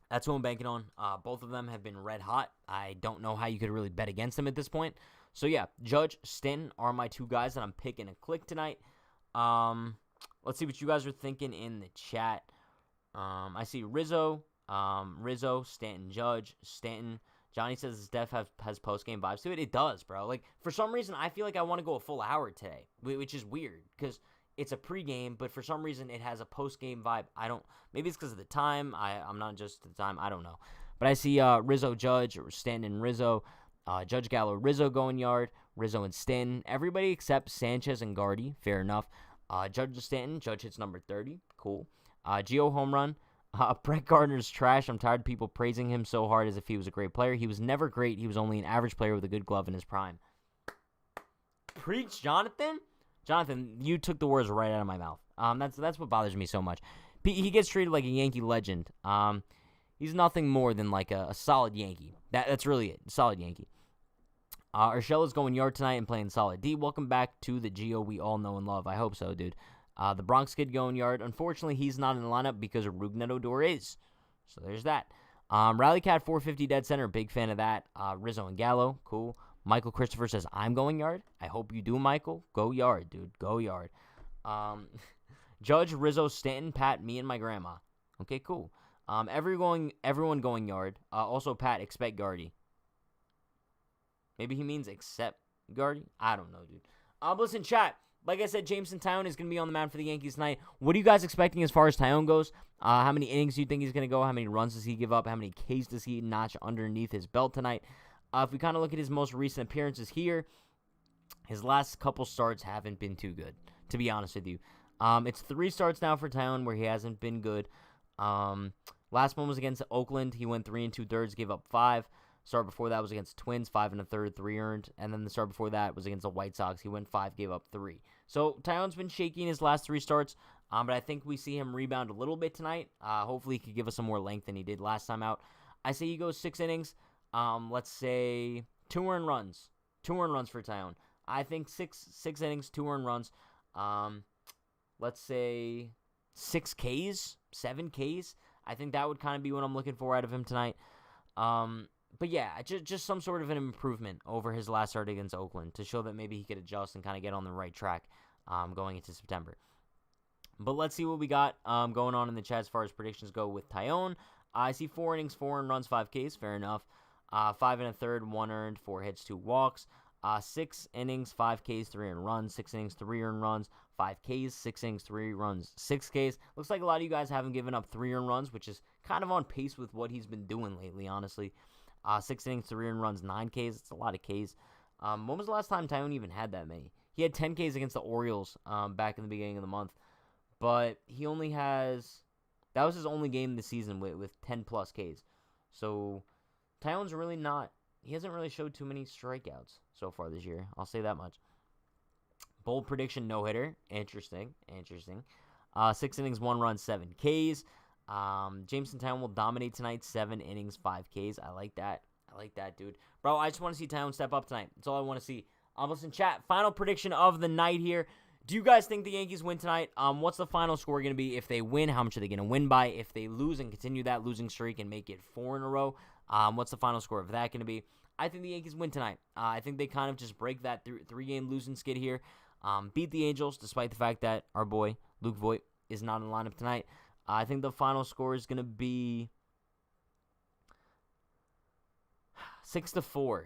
That's who I'm banking on. Both of them have been red hot. I don't know how you could really bet against them at this point. So, yeah, Judge, Stanton are my 2 guys that I'm picking a click tonight. Let's see what you guys are thinking in the chat. I see Rizzo, Stanton, Judge, Stanton. Johnny says his def has post-game vibes to it. It does, bro. Like, for some reason, I feel like I want to go a full hour today, which is weird because it's a pregame, but for some reason it has a post-game vibe. Maybe it's because of the time. I'm not just the time. I don't know. But I see Rizzo, Judge, or Stanton, Rizzo, Judge, Gallo, Rizzo going yard, Rizzo and Stanton. Everybody except Sanchez and Gardy. Fair enough. Judge and Stanton. Judge hits number 30. Cool. Gio home run. Brett Gardner's trash. I'm tired of people praising him so hard as if he was a great player. He was never great. He was only an average player with a good glove in his prime. Preach, Jonathan. Jonathan, you took the words right out of my mouth. That's what bothers me so much. He gets treated like a Yankee legend. He's nothing more than like a solid Yankee. That's really it. Solid Yankee. Urshela's going yard tonight and playing solid D. Welcome back to the Geo we all know and love. I hope so, dude. The Bronx kid going yard. Unfortunately, he's not in the lineup because Rougned Odor is. So there's that. Rally Cat 450 dead center. Big fan of that. Rizzo and Gallo. Cool. Michael Christopher says, I'm going yard. I hope you do, Michael. Go yard, dude. Go yard. Judge, Rizzo, Stanton, Pat, me, and my grandma. Okay, cool. Everyone going yard. Also, Pat, expect Gardy. Maybe he means accept Gardy? I don't know, dude. Listen, chat. Like I said, Jameson Taillon is going to be on the mound for the Yankees tonight. What are you guys expecting as far as Taillon goes? How many innings do you think he's going to go? How many runs does he give up? How many Ks does he notch underneath his belt tonight? If we kind of look at his most recent appearances here, his last couple starts haven't been too good, to be honest with you. It's 3 starts now for Taillon where he hasn't been good. Last one was against Oakland. He went 3 2/3, gave up 5. Start before that was against Twins, 5 1/3, 3 earned. And then the start before that was against the White Sox. He went 5, gave up 3. So Taillon's been shaky in his last 3 starts, but I think we see him rebound a little bit tonight. Hopefully he could give us some more length than he did last time out. I say he goes 6 innings. Let's say 2 earned runs. 2 earned runs for Taillon. I think 6 innings, 2 earned runs. Let's say 6 Ks, 7 Ks. I think that would kind of be what I'm looking for out of him tonight. But yeah, just some sort of an improvement over his last start against Oakland to show that maybe he could adjust and kind of get on the right track going into September. But let's see what we got going on in the chat as far as predictions go with Taillon. I see 4 innings, 4 earned runs, 5 Ks. Fair enough. 5 1/3, 1 earned, 4 hits, 2 walks. 6 innings, 5 Ks, 3 earned runs. 6 innings, 3 earned runs, 5 Ks. 6 innings, 3 runs, 6 Ks. Looks like a lot of you guys haven't given up 3 earned runs, which is kind of on pace with what he's been doing lately, honestly. 6 innings, 3 earned runs, 9 Ks. It's a lot of Ks. When was the last time Tyone even had that many? He had 10 Ks against the Orioles back in the beginning of the month. But he only has... That was his only game this season with 10-plus Ks. So, Tyone's really not... He hasn't really showed too many strikeouts so far this year. I'll say that much. Bold prediction, no-hitter. Interesting. 6 innings, 1 run, 7 Ks. Jameson Tyone will dominate tonight. 7 innings, 5 Ks. I like that, dude. Bro, I just want to see Tyone step up tonight. That's all I want to see. Listen, chat, final prediction of the night here. Do you guys think the Yankees win tonight? What's the final score going to be? If they win, how much are they going to win by? If they lose and continue that losing streak and make it 4 in a row, what's the final score of that going to be? I think the Yankees win tonight. I think they kind of just break that 3-game losing skid here. Beat the Angels, despite the fact that our boy, Luke Voit, is not in the lineup tonight. I think the final score is going to be 6-4.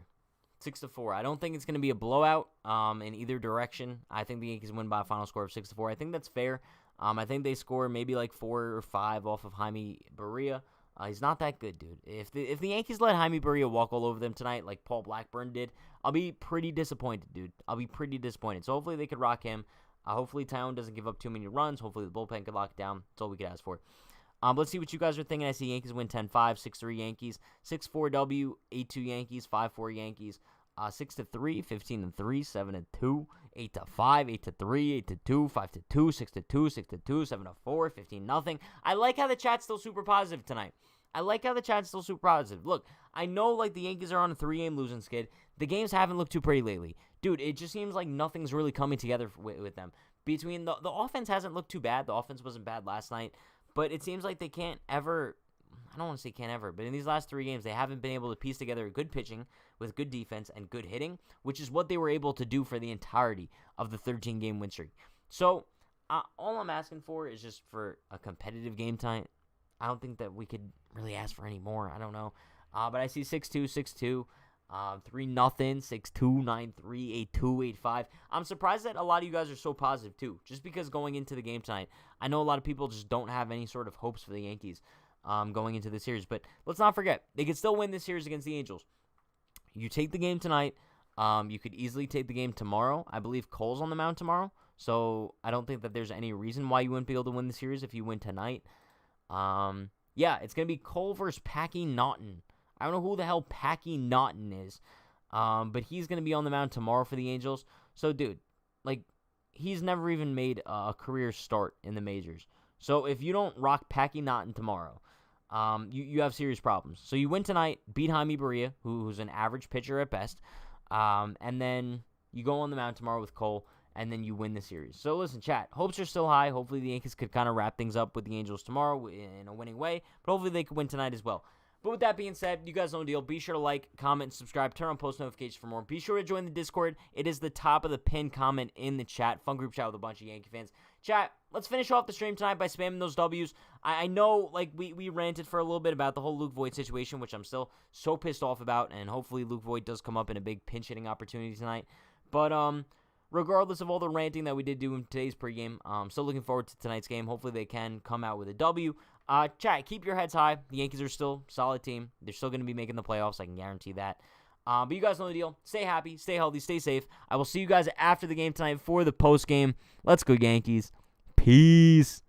6-4. I don't think it's going to be a blowout in either direction. I think the Yankees win by a final score of 6-4. I think that's fair. I think they score maybe like 4 or 5 off of Jaime Barria. He's not that good, dude. If the Yankees let Jaime Barria walk all over them tonight like Paul Blackburn did, I'll be pretty disappointed, dude. I'll be pretty disappointed. So hopefully they could rock him. Hopefully Tyone doesn't give up too many runs. Hopefully the bullpen could lock it down. That's all we could ask for. Let's see what you guys are thinking. I see Yankees win 10-5, 6-3 Yankees, 6-4 W, 8-2 Yankees, 5-4 Yankees, 6-3, 15-3, 7-2, 8-5, 8-3, 8-2, 5-2, 6-2, 6-2, 7-4, 15-0. I like how the chat's still super positive tonight. Look, I know like the Yankees are on a 3-game losing skid. The games haven't looked too pretty lately. Dude, it just seems like nothing's really coming together with them. Between the offense hasn't looked too bad. The offense wasn't bad last night. But it seems like they can't ever, I don't want to say can't ever, but in these last 3 games, they haven't been able to piece together good pitching with good defense and good hitting, which is what they were able to do for the entirety of the 13-game win streak. So, all I'm asking for is just for a competitive game tonight. I don't think that we could really ask for any more. I don't know. But I see 6-2, 6-2, 3-0, 6-2, 9-3, 8-2, 8-5. I'm surprised that a lot of you guys are so positive, too, just because going into the game tonight, I know a lot of people just don't have any sort of hopes for the Yankees going into the series. But let's not forget, they could still win this series against the Angels. You take the game tonight. You could easily take the game tomorrow. I believe Cole's on the mound tomorrow, so I don't think that there's any reason why you wouldn't be able to win the series if you win tonight. Yeah, it's going to be Cole versus Packy Naughton. I don't know who the hell Packy Naughton is, but he's going to be on the mound tomorrow for the Angels. So, dude, like, he's never even made a career start in the majors. So, if you don't rock Packy Naughton tomorrow, you have serious problems. So, you win tonight, beat Jaime Barria, who's an average pitcher at best, and then you go on the mound tomorrow with Cole, and then you win the series. So, listen, chat, hopes are still high. Hopefully, the Yankees could kind of wrap things up with the Angels tomorrow in a winning way, but hopefully they could win tonight as well. But with that being said, you guys know the deal. Be sure to like, comment, and subscribe. Turn on post notifications for more. Be sure to join the Discord. It is the top of the pinned comment in the chat. Fun group chat with a bunch of Yankee fans. Chat, let's finish off the stream tonight by spamming those W's. I know, like, we ranted for a little bit about the whole Luke Voit situation, which I'm still so pissed off about, and hopefully Luke Voit does come up in a big pinch-hitting opportunity tonight. But, regardless of all the ranting that we did do in today's pregame, I'm still looking forward to tonight's game. Hopefully they can come out with a W. Chat, keep your heads high. The Yankees are still a solid team. They're still going to be making the playoffs. I can guarantee that. But you guys know the deal. Stay happy, stay healthy, stay safe. I will see you guys after the game tonight for the post game. Let's go, Yankees. Peace.